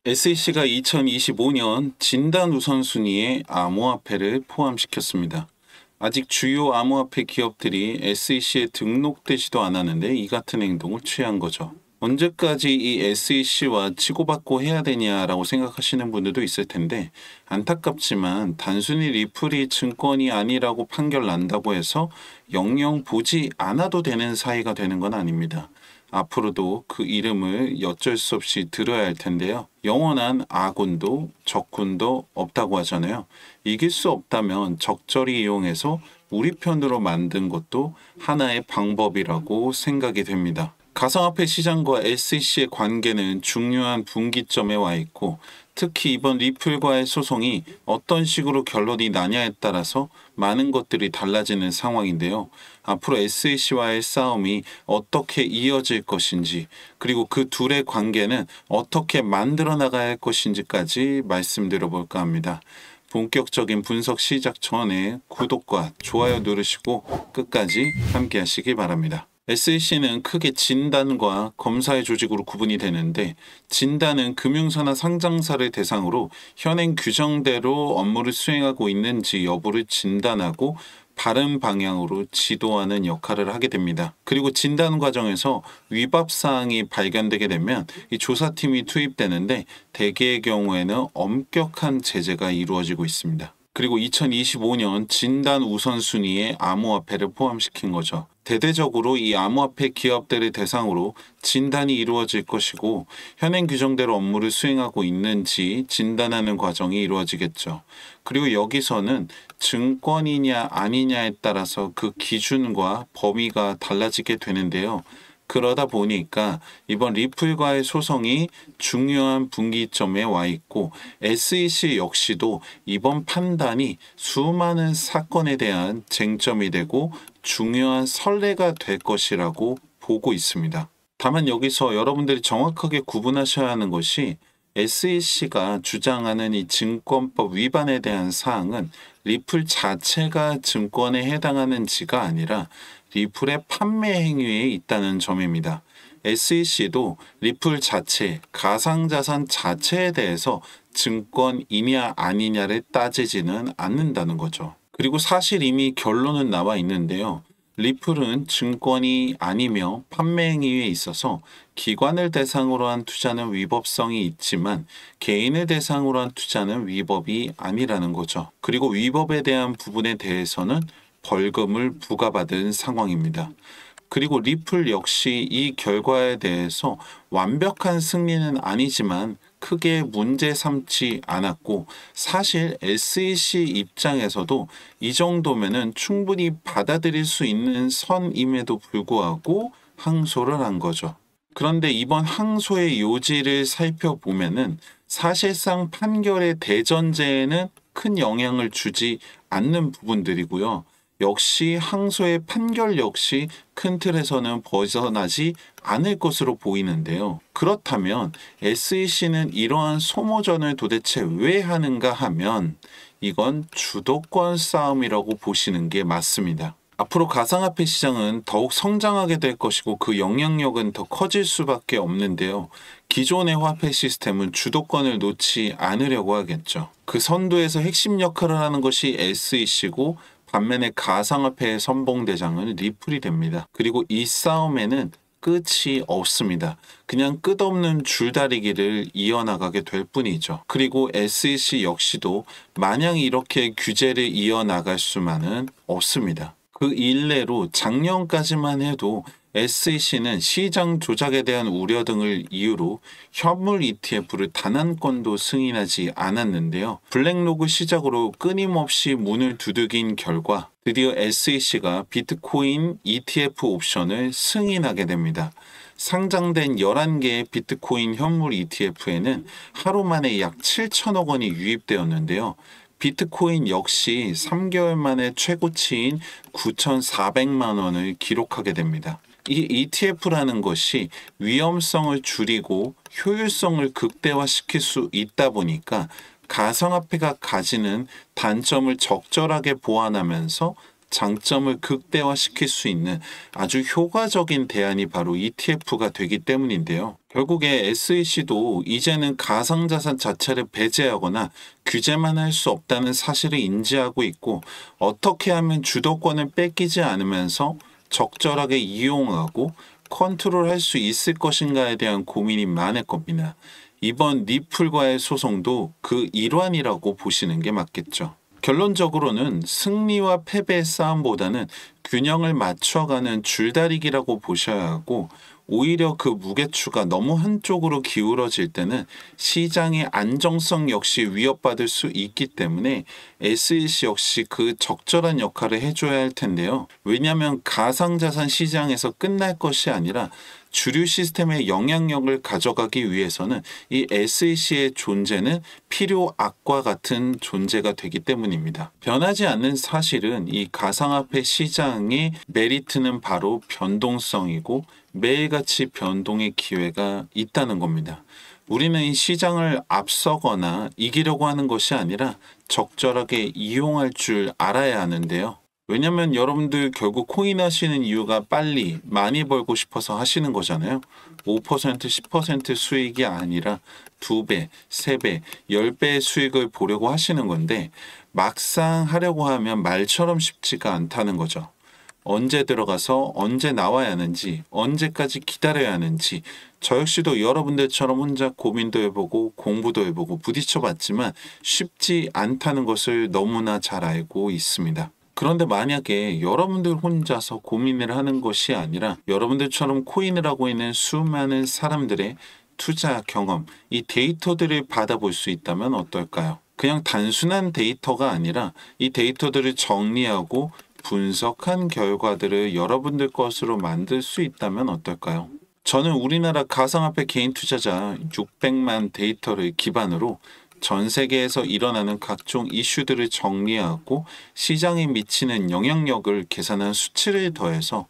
SEC가 2025년 진단 우선순위에 암호화폐를 포함시켰습니다. 아직 주요 암호화폐 기업들이 SEC에 등록되지도 않았는데 이 같은 행동을 취한 거죠. 언제까지 이 SEC와 치고받고 해야 되냐라고 생각하시는 분들도 있을 텐데, 안타깝지만 단순히 리플이 증권이 아니라고 판결 난다고 해서 영영 보지 않아도 되는 사이가 되는 건 아닙니다. 앞으로도 그 이름을 어쩔 수 없이 들어야 할 텐데요. 영원한 아군도 적군도 없다고 하잖아요. 이길 수 없다면 적절히 이용해서 우리 편으로 만든 것도 하나의 방법이라고 생각이 됩니다. 가상화폐 시장과 SEC의 관계는 중요한 분기점에 와 있고, 특히 이번 리플과의 소송이 어떤 식으로 결론이 나냐에 따라서 많은 것들이 달라지는 상황인데요. 앞으로 SEC와의 싸움이 어떻게 이어질 것인지, 그리고 그 둘의 관계는 어떻게 만들어 나가야 할 것인지까지 말씀드려 볼까 합니다. 본격적인 분석 시작 전에 구독과 좋아요 누르시고 끝까지 함께 하시기 바랍니다. SEC는 크게 진단과 검사의 조직으로 구분이 되는데, 진단은 금융사나 상장사를 대상으로 현행 규정대로 업무를 수행하고 있는지 여부를 진단하고 바른 방향으로 지도하는 역할을 하게 됩니다. 그리고 진단 과정에서 위법 사항이 발견되게 되면 이 조사팀이 투입되는데, 대개의 경우에는 엄격한 제재가 이루어지고 있습니다. 그리고 2025년 진단 우선순위에 암호화폐를 포함시킨 거죠. 대대적으로 이 암호화폐 기업들을 대상으로 진단이 이루어질 것이고, 현행 규정대로 업무를 수행하고 있는지 진단하는 과정이 이루어지겠죠. 그리고 여기서는 증권이냐 아니냐에 따라서 그 기준과 범위가 달라지게 되는데요. 그러다 보니까 이번 리플과의 소송이 중요한 분기점에 와 있고, SEC 역시도 이번 판단이 수많은 사건에 대한 쟁점이 되고 중요한 선례가 될 것이라고 보고 있습니다. 다만 여기서 여러분들이 정확하게 구분하셔야 하는 것이, SEC가 주장하는 이 증권법 위반에 대한 사항은 리플 자체가 증권에 해당하는지가 아니라 리플의 판매 행위에 있다는 점입니다. SEC도 리플 자체, 가상자산 자체에 대해서 증권이냐 아니냐를 따지지는 않는다는 거죠. 그리고 사실 이미 결론은 나와 있는데요. 리플은 증권이 아니며 판매 행위에 있어서 기관을 대상으로 한 투자는 위법성이 있지만 개인을 대상으로 한 투자는 위법이 아니라는 거죠. 그리고 위법에 대한 부분에 대해서는 벌금을 부과받은 상황입니다. 그리고 리플 역시 이 결과에 대해서 완벽한 승리는 아니지만 크게 문제 삼지 않았고, 사실 SEC 입장에서도 이 정도면은 충분히 받아들일 수 있는 선임에도 불구하고 항소를 한 거죠. 그런데 이번 항소의 요지를 살펴보면은 사실상 판결의 대전제에는 큰 영향을 주지 않는 부분들이고요. 역시 항소의 판결 역시 큰 틀에서는 벗어나지 않을 것으로 보이는데요. 그렇다면 SEC는 이러한 소모전을 도대체 왜 하는가 하면, 이건 주도권 싸움이라고 보시는 게 맞습니다. 앞으로 가상화폐 시장은 더욱 성장하게 될 것이고 그 영향력은 더 커질 수밖에 없는데요. 기존의 화폐 시스템은 주도권을 놓지 않으려고 하겠죠. 그 선두에서 핵심 역할을 하는 것이 SEC고, 반면에 가상화폐의 선봉대장은 리플이 됩니다. 그리고 이 싸움에는 끝이 없습니다. 그냥 끝없는 줄다리기를 이어나가게 될 뿐이죠. 그리고 SEC 역시도 마냥 이렇게 규제를 이어나갈 수만은 없습니다. 그 일례로 작년까지만 해도 SEC는 시장 조작에 대한 우려 등을 이유로 현물 ETF를 단 한 건도 승인하지 않았는데요. 블랙로그 시작으로 끊임없이 문을 두들긴 결과 드디어 SEC가 비트코인 ETF 옵션을 승인하게 됩니다. 상장된 11개의 비트코인 현물 ETF에는 하루 만에 약 7천억 원이 유입되었는데요. 비트코인 역시 3개월 만에 최고치인 9,400만 원을 기록하게 됩니다. 이 ETF라는 것이 위험성을 줄이고 효율성을 극대화시킬 수 있다 보니까 가상화폐가 가지는 단점을 적절하게 보완하면서 장점을 극대화시킬 수 있는 아주 효과적인 대안이 바로 ETF가 되기 때문인데요. 결국에 SEC도 이제는 가상자산 자체를 배제하거나 규제만 할 수 없다는 사실을 인지하고 있고, 어떻게 하면 주도권을 뺏기지 않으면서 적절하게 이용하고 컨트롤할 수 있을 것인가에 대한 고민이 많을 겁니다. 이번 리플과의 소송도 그 일환이라고 보시는 게 맞겠죠. 결론적으로는 승리와 패배의 싸움보다는 균형을 맞춰가는 줄다리기라고 보셔야 하고, 오히려 그 무게추가 너무 한쪽으로 기울어질 때는 시장의 안정성 역시 위협받을 수 있기 때문에 SEC 역시 그 적절한 역할을 해줘야 할 텐데요. 왜냐하면 가상자산 시장에서 끝날 것이 아니라 주류 시스템의 영향력을 가져가기 위해서는 이 SEC의 존재는 필요 악과 같은 존재가 되기 때문입니다. 변하지 않는 사실은 이 가상화폐 시장의 메리트는 바로 변동성이고 매일같이 변동의 기회가 있다는 겁니다. 우리는 이 시장을 앞서거나 이기려고 하는 것이 아니라 적절하게 이용할 줄 알아야 하는데요. 왜냐면 여러분들 결국 코인 하시는 이유가 빨리 많이 벌고 싶어서 하시는 거잖아요. 5%, 10% 수익이 아니라 2배, 3배, 10배의 수익을 보려고 하시는 건데, 막상 하려고 하면 말처럼 쉽지가 않다는 거죠. 언제 들어가서 언제 나와야 하는지, 언제까지 기다려야 하는지, 저 역시도 여러분들처럼 혼자 고민도 해보고 공부도 해보고 부딪혀 봤지만 쉽지 않다는 것을 너무나 잘 알고 있습니다. 그런데 만약에 여러분들 혼자서 고민을 하는 것이 아니라 여러분들처럼 코인을 하고 있는 수많은 사람들의 투자 경험, 이 데이터들을 받아볼 수 있다면 어떨까요? 그냥 단순한 데이터가 아니라 이 데이터들을 정리하고 분석한 결과들을 여러분들 것으로 만들 수 있다면 어떨까요? 저는 우리나라 가상화폐 개인 투자자 600만 데이터를 기반으로 전 세계에서 일어나는 각종 이슈들을 정리하고 시장에 미치는 영향력을 계산한 수치를 더해서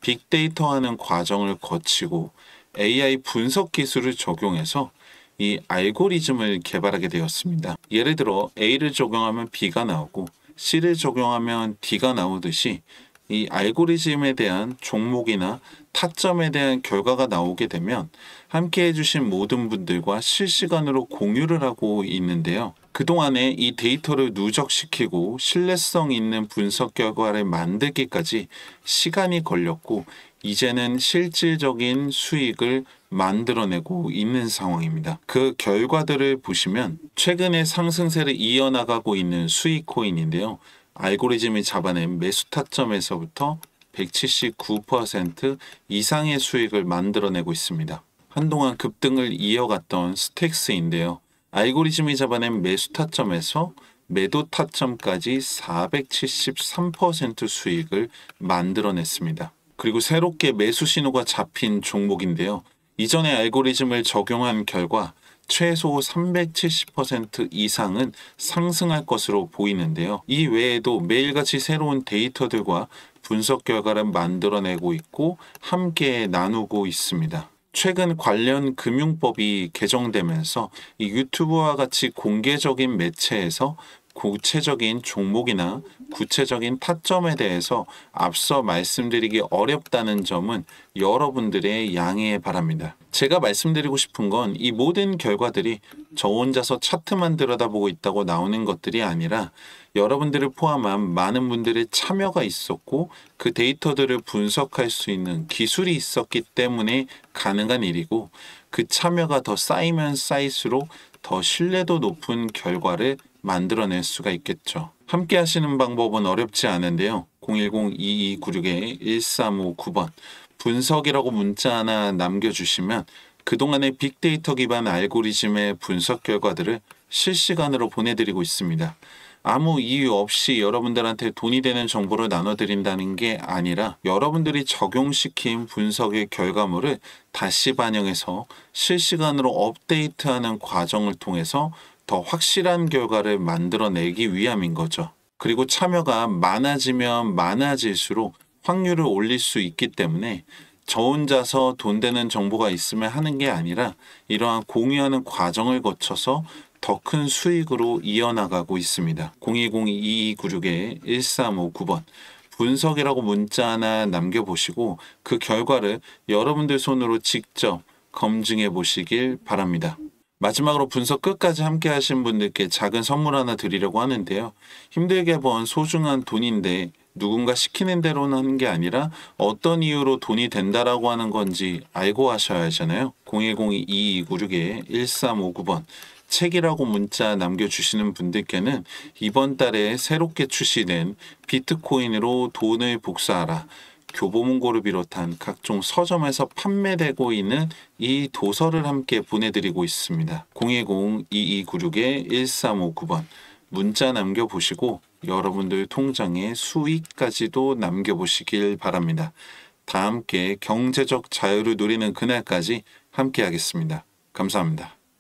빅데이터화하는 과정을 거치고 AI 분석 기술을 적용해서 이 알고리즘을 개발하게 되었습니다. 예를 들어 A를 적용하면 B가 나오고 C를 적용하면 D가 나오듯이 이 알고리즘에 대한 종목이나 타점에 대한 결과가 나오게 되면 함께 해주신 모든 분들과 실시간으로 공유를 하고 있는데요. 그동안에 이 데이터를 누적시키고 신뢰성 있는 분석 결과를 만들기까지 시간이 걸렸고, 이제는 실질적인 수익을 만들어내고 있는 상황입니다. 그 결과들을 보시면 최근에 상승세를 이어나가고 있는 수익 코인인데요. 알고리즘이 잡아낸 매수 타점에서부터 179% 이상의 수익을 만들어내고 있습니다. 한동안 급등을 이어갔던 스택스인데요. 알고리즘이 잡아낸 매수 타점에서 매도 타점까지 473% 수익을 만들어냈습니다. 그리고 새롭게 매수 신호가 잡힌 종목인데요. 이전에 알고리즘을 적용한 결과 최소 370% 이상은 상승할 것으로 보이는데요. 이 외에도 매일같이 새로운 데이터들과 분석 결과를 만들어내고 있고 함께 나누고 있습니다. 최근 관련 금융법이 개정되면서 이 유튜브와 같이 공개적인 매체에서 구체적인 종목이나 구체적인 타점에 대해서 앞서 말씀드리기 어렵다는 점은 여러분들의 양해 바랍니다. 제가 말씀드리고 싶은 건 이 모든 결과들이 저 혼자서 차트만 들여다보고 있다고 나오는 것들이 아니라 여러분들을 포함한 많은 분들의 참여가 있었고 그 데이터들을 분석할 수 있는 기술이 있었기 때문에 가능한 일이고, 그 참여가 더 쌓이면 쌓일수록 더 신뢰도 높은 결과를 만들어낼 수가 있겠죠. 함께 하시는 방법은 어렵지 않은데요. 010-2296-1359번 분석이라고 문자 하나 남겨주시면 그동안의 빅데이터 기반 알고리즘의 분석 결과들을 실시간으로 보내드리고 있습니다. 아무 이유 없이 여러분들한테 돈이 되는 정보를 나눠드린다는 게 아니라 여러분들이 적용시킨 분석의 결과물을 다시 반영해서 실시간으로 업데이트하는 과정을 통해서 더 확실한 결과를 만들어내기 위함인 거죠. 그리고 참여가 많아지면 많아질수록 확률을 올릴 수 있기 때문에 저 혼자서 돈 되는 정보가 있으면 하는 게 아니라 이러한 공유하는 과정을 거쳐서 더 큰 수익으로 이어나가고 있습니다. 010-2296-1359번 분석이라고 문자 하나 남겨보시고 그 결과를 여러분들 손으로 직접 검증해 보시길 바랍니다. 마지막으로 분석 끝까지 함께 하신 분들께 작은 선물 하나 드리려고 하는데요. 힘들게 번 소중한 돈인데 누군가 시키는 대로는 하는 게 아니라 어떤 이유로 돈이 된다라고 하는 건지 알고 하셔야 하잖아요. 010-2296-1359번 책이라고 문자 남겨주시는 분들께는 이번 달에 새롭게 출시된 비트코인으로 돈을 복사하라 교보문고를 비롯한 각종 서점에서 판매되고 있는 이 도서를 함께 보내드리고 있습니다. 010-2296-1359번 문자 남겨보시고 여러분들 통장에 수익까지도 남겨보시길 바랍니다. 다 함께 경제적 자유를 누리는 그날까지 함께 하겠습니다. 감사합니다.